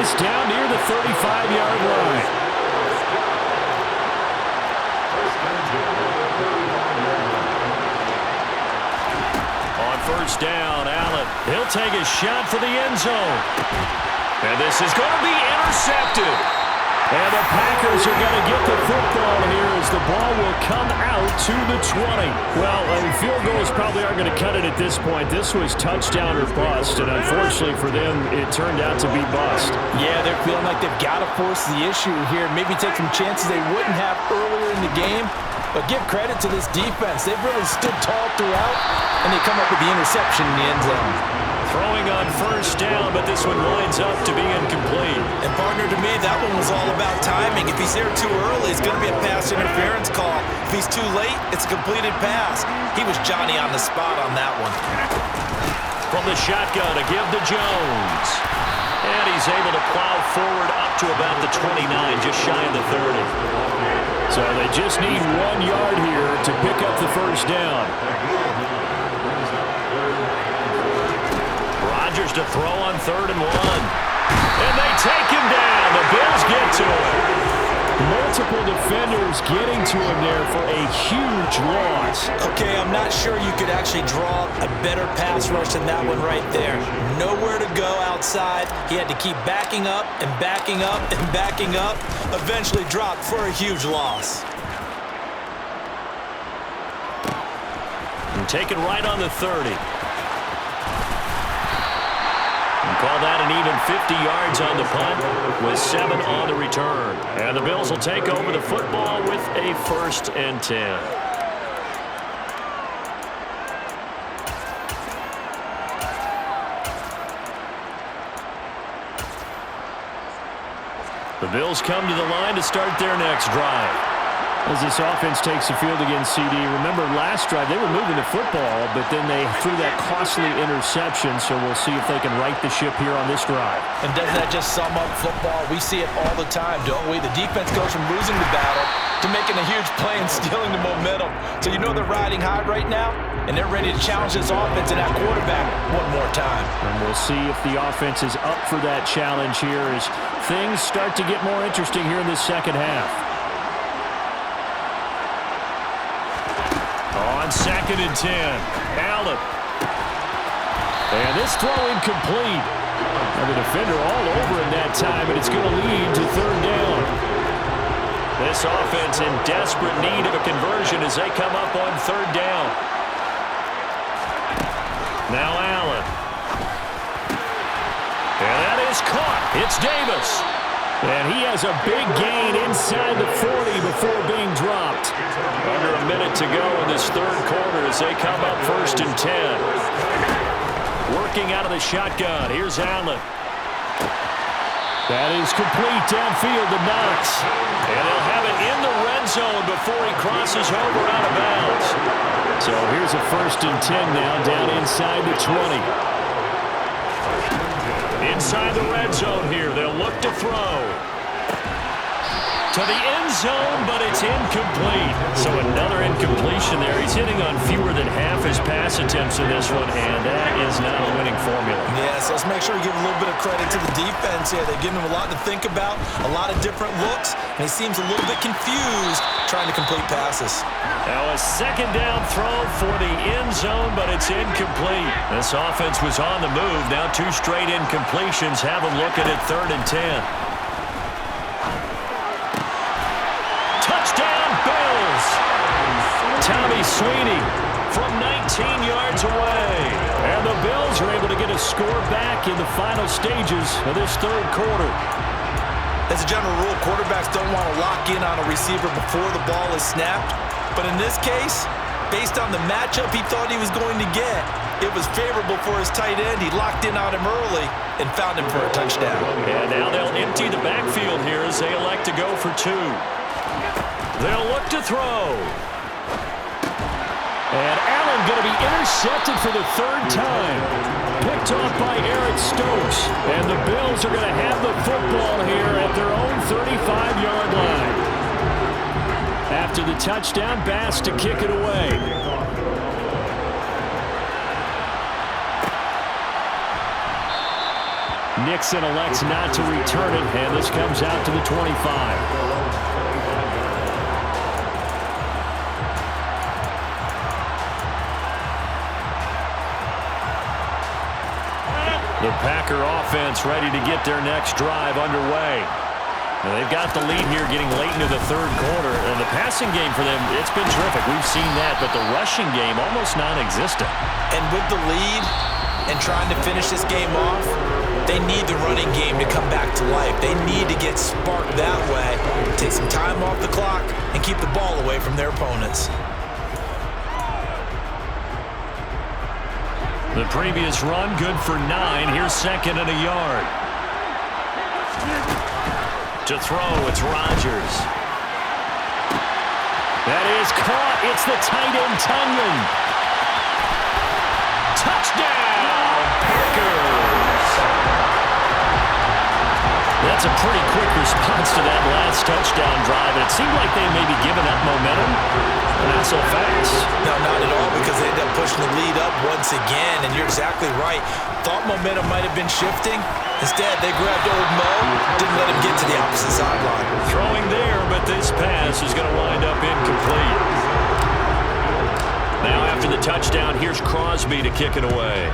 this down near the 35-yard line. On first down, Allen. He'll take a shot for the end zone. And this is going to be intercepted. And the Packers are going to get the football here as the ball will come out to the 20. Well, field goals probably aren't going to cut it at this point. This was touchdown or bust, and unfortunately for them, it turned out to be bust. Yeah, they're feeling like they've got to force the issue here. Maybe take some chances they wouldn't have earlier in the game. But give credit to this defense. They've really stood tall throughout, and they come up with the interception in the end zone. Throwing on first down, but this one winds up to be incomplete. And partner, to me, that one was all about timing. If he's there too early, it's going to be a pass interference call. If he's too late, it's a completed pass. He was Johnny on the spot on that one. From the shotgun, a give to Jones. And he's able to plow forward up to about the 29, just shy of the 30. So they just need 1 yard here to pick up the first down. Rodgers to throw on 3rd and 1. And they take him down. The Bills get to him. Multiple defenders getting to him there for a huge loss. Okay, I'm not sure you could actually draw a better pass rush than that one right there. Nowhere to go outside. He had to keep backing up and backing up and backing up. Eventually dropped for a huge loss. And taken right on the 30. Call that an even 50 yards on the punt with 7 on the return. And the Bills will take over the football with a 1st and 10. The Bills come to the line to start their next drive. As this offense takes the field against CD, remember last drive they were moving the football, but then they threw that costly interception, so we'll see if they can right the ship here on this drive. And doesn't that just sum up football? We see it all the time, don't we? The defense goes from losing the battle to making a huge play and stealing the momentum. So you know they're riding high right now, and they're ready to challenge this offense and that quarterback one more time. And we'll see if the offense is up for that challenge here as things start to get more interesting here in this second half. On 2nd and 10, Allen. And this throw incomplete. And the defender all over him that time, and it's going to lead to 3rd down. This offense in desperate need of a conversion as they come up on 3rd down. Now Allen. And that is caught. It's Davis. And he has a big gain inside the 40 before being dropped. Under a minute to go in this 3rd quarter as they come up 1st and 10. Working out of the shotgun. Here's Allen. That is complete downfield to Knox. And they'll have it in the red zone before he crosses over out of bounds. So here's a 1st and 10 now down inside the 20. Inside the red zone here, they'll look to throw. To the end zone, but it's incomplete. So another incompletion there. He's hitting on fewer than half his pass attempts in this one, and that is not a winning formula. Yes, let's make sure we give a little bit of credit to the defense here. They give him a lot to think about, a lot of different looks, and he seems a little bit confused trying to complete passes. Now a 2nd down throw for the end zone, but it's incomplete. This offense was on the move. Now 2 straight incompletions have them looking at 3rd and 10. Touchdown, Bills! Tommy Sweeney from 19 yards away. And the Bills are able to get a score back in the final stages of this 3rd quarter. As a general rule, quarterbacks don't want to lock in on a receiver before the ball is snapped. But in this case, based on the matchup he thought he was going to get, it was favorable for his tight end. He locked in on him early and found him for a touchdown. And now they'll empty the backfield here as they elect to go for 2. They'll look to throw. And Allen going to be intercepted for the 3rd time. Picked off by Eric Stokes. And the Bills are going to have the football here at their own 35-yard line. After the touchdown, Bass to kick it away. Nixon elects not to return it, and this comes out to the 25. The Packer offense ready to get their next drive underway. And they've got the lead here getting late into the third quarter. And the passing game for them, it's been terrific. We've seen that, but the rushing game almost non-existent. And with the lead and trying to finish this game off, they need the running game to come back to life. They need to get sparked that way, take some time off the clock, and keep the ball away from their opponents. The previous run, good for 9. Here's second and a yard. To throw, it's Rodgers. That is caught. It's the tight end, Tunyon. Touchdown, Packers. That's a pretty quick response to that last touchdown drive. And it seemed like they may be giving up momentum, but not so fast. No, not at all, because they ended up pushing the lead up once again. And you're exactly right. Thought momentum might have been shifting. Instead, they grabbed old Mo, didn't let him get to the opposite sideline. Throwing there, but this pass is going to wind up incomplete. Now after the touchdown, here's Crosby to kick it away.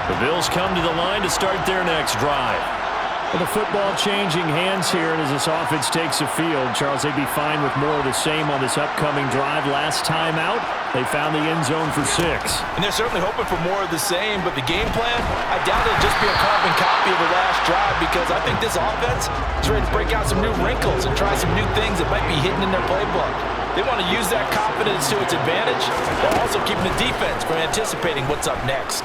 The Bills come to the line to start their next drive. Well, the football changing hands here, and as this offense takes the field, Charles, they'd be fine with more of the same on this upcoming drive. Last time out, they found the end zone for 6. And they're certainly hoping for more of the same, but the game plan, I doubt it'll just be a carbon copy of the last drive, because I think this offense is ready to break out some new wrinkles and try some new things that might be hidden in their playbook. They want to use that confidence to its advantage, while also keeping the defense from anticipating what's up next.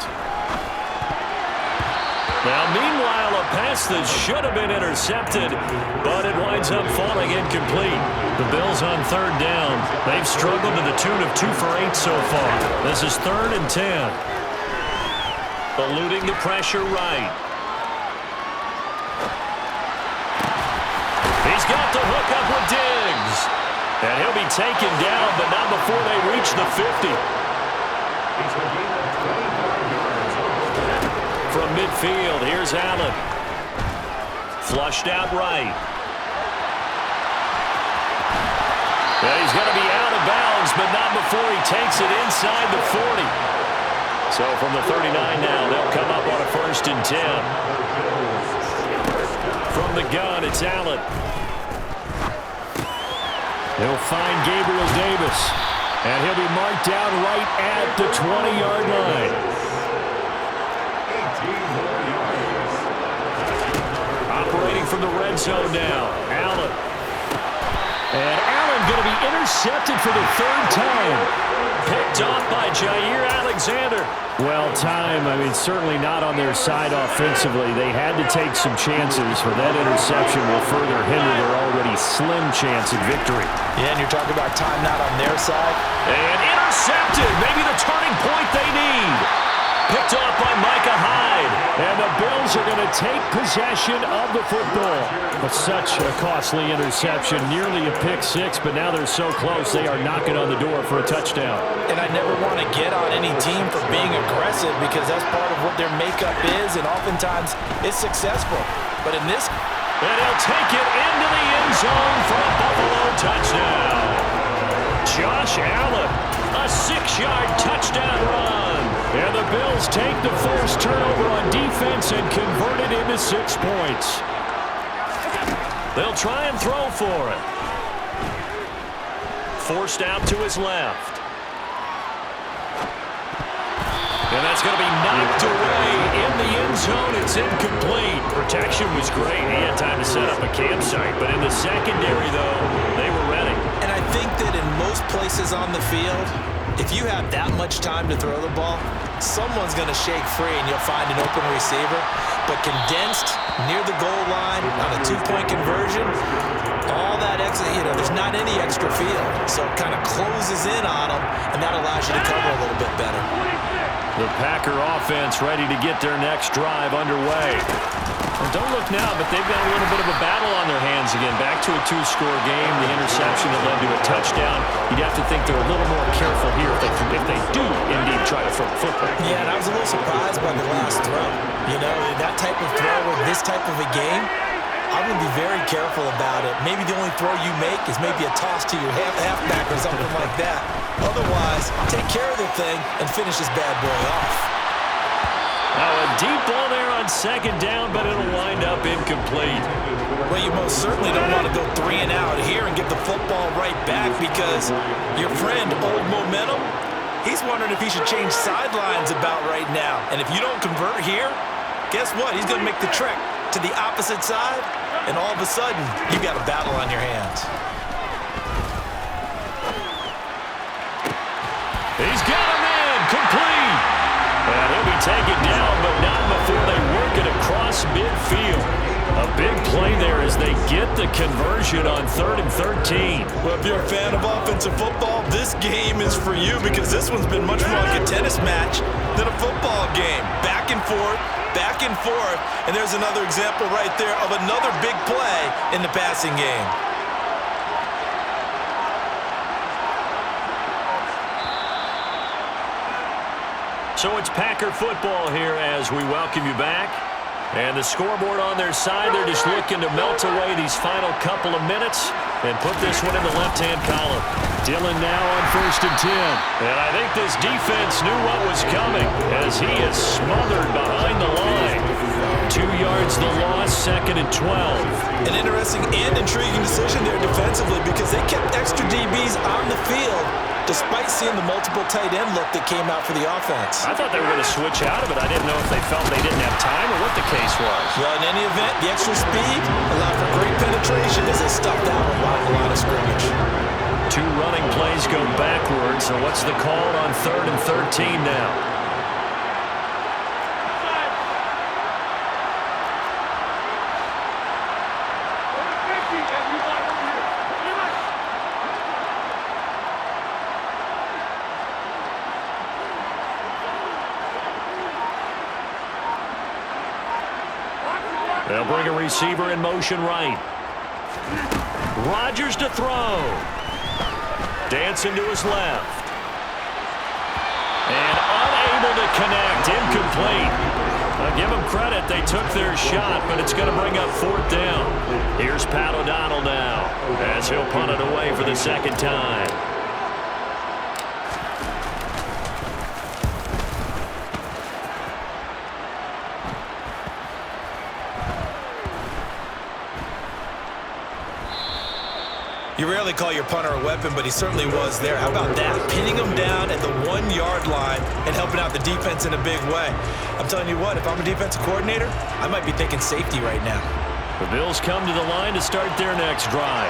Now, meanwhile, a pass that should have been intercepted, but it winds up falling incomplete. The Bills on third down. They've struggled to the tune of 2 for 8 so far. This is 3rd and 10. Eluding the pressure right. He's got the hook up with Diggs. And he'll be taken down, but not before they reach the 50. From midfield, here's Allen. Flushed out right. Well, he's going to be out of bounds, but not before he takes it inside the 40. So from the 39 now, they'll come up on a 1st and 10. From the gun, it's Allen. He'll find Gabriel Davis, and he'll be marked down right at the 20-yard line. Operating from the red zone now, Allen. And Allen going to be intercepted for the 3rd time. Picked off by Jair Alexander. Well, time, certainly not on their side offensively. They had to take some chances, for that interception will further hinder their already slim chance at victory. Yeah, and you're talking about time not on their side. And intercepted, maybe the turning point they need. Picked off by Micah Hyde. And the Bills are going to take possession of the football. But such a costly interception, nearly a pick 6, but now they're so close they are knocking on the door for a touchdown. And I never want to get on any team for being aggressive, because that's part of what their makeup is, and oftentimes it's successful. But in this... And he'll take it into the end zone for a Buffalo touchdown. Josh Allen, a 6-yard touchdown run. And the Bills take the first turnover on defense and convert it into 6 points. They'll try and throw for it. Forced out to his left. And that's going to be knocked away in the end zone. It's incomplete. Protection was great. He had time to set up a campsite. But in the secondary, though, they were ready. And I think that in most places on the field, if you have that much time to throw the ball, someone's going to shake free and you'll find an open receiver. But condensed near the goal line on a 2-point conversion, all that extra, there's not any extra field. So it kind of closes in on them, and that allows you to cover a little bit better. The Packer offense ready to get their next drive underway. And don't look now, but they've got a little bit of a battle on their hands again. Back to a two-score game, the interception that led to a touchdown. You'd have to think they're a little more careful here if they do indeed try to throw the football. Yeah, and I was a little surprised by the last throw. You know, that type of throw with this type of a game, I'm going to be very careful about it. Maybe the only throw you make is maybe a toss to your halfback or something like that. Otherwise, take care of the thing and finish this bad boy off. Now a deep ball there on second down, but it'll wind up incomplete. Well, you most certainly don't want to go 3 and out here and get the football right back because your friend, Old Momentum, he's wondering if he should change sidelines about right now. And if you don't convert here, guess what? He's going to make the trek to the opposite side, and all of a sudden, you got a battle on your hands. He's got him in, complete. And he'll be taken down, but not before they work it across midfield. A big play there as they get the conversion on 3rd and 13. Well, if you're a fan of offensive football, this game is for you because this one's been much more like a tennis match than a football game. Back and forth, and there's another example right there of another big play in the passing game. So it's Packer football here as we welcome you back. And the scoreboard on their side, they're just looking to melt away these final couple of minutes and put this one in the left-hand column. Dillon now on 1st and 10. And I think this defense knew what was coming as he is smothered behind the line. 2 yards the loss, 2nd and 12. An interesting and intriguing decision there defensively because they kept extra DBs on the field despite seeing the multiple tight end look that came out for the offense. I thought they were going to switch out of it. I didn't know if they felt they didn't have time or what the case was. Well, in any event, the extra speed allowed for great penetration as they stuffed out behind the line of scrimmage. 2 running plays go backwards, so what's the call on 3rd and 13 now? They'll bring a receiver in motion right. Rodgers to throw. Dancing to his left. And unable to connect. Incomplete. I'll give them credit. They took their shot, but it's going to bring up 4th down. Here's Pat O'Donnell now as he'll punt it away for the 2nd time. You rarely call your punter a weapon, but he certainly was there. How about that? Pinning him down at the 1-yard line and helping out the defense in a big way. I'm telling you what, if I'm a defensive coordinator, I might be thinking safety right now. The Bills come to the line to start their next drive.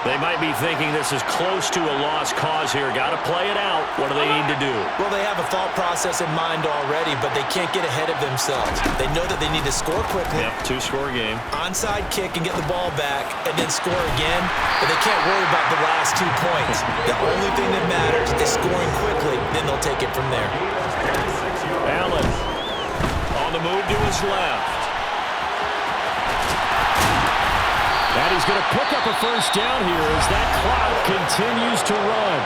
They might be thinking this is close to a lost cause here. Got to play it out. What do they need to do? Well, they have a thought process in mind already, but they can't get ahead of themselves. They know that they need to score quickly. Yep, 2-score game. Onside kick and get the ball back and then score again, but they can't worry about the last 2 points. The only thing that matters is scoring quickly, then they'll take it from there. Allen on the move to his left. And he's going to pick up a 1st down here as that clock continues to run.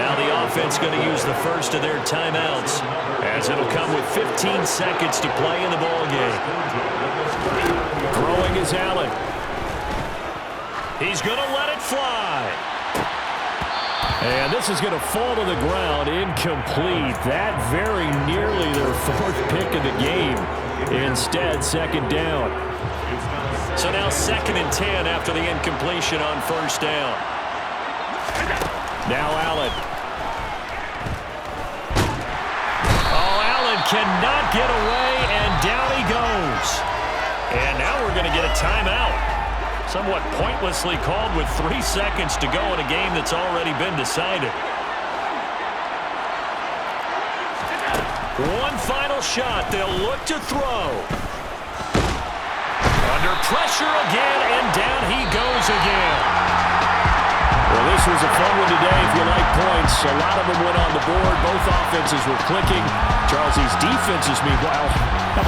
Now the offense going to use the first of their timeouts as it'll come with 15 seconds to play in the ballgame. Throwing is Allen. He's going to let it fly. And this is going to fall to the ground incomplete. That very nearly their 4th pick of the game. Instead, 2nd down. So now 2nd and 10 after the incompletion on 1st down. Now Allen. Oh, Allen cannot get away, and down he goes. And now we're going to get a timeout. Somewhat pointlessly called with 3 seconds to go in a game that's already been decided. One final shot. They'll look to throw. Under pressure again, and down he goes again. Well, This was a fun one today if you like points. A lot of them went on the board. Both offenses were clicking. Charles, these defenses, meanwhile,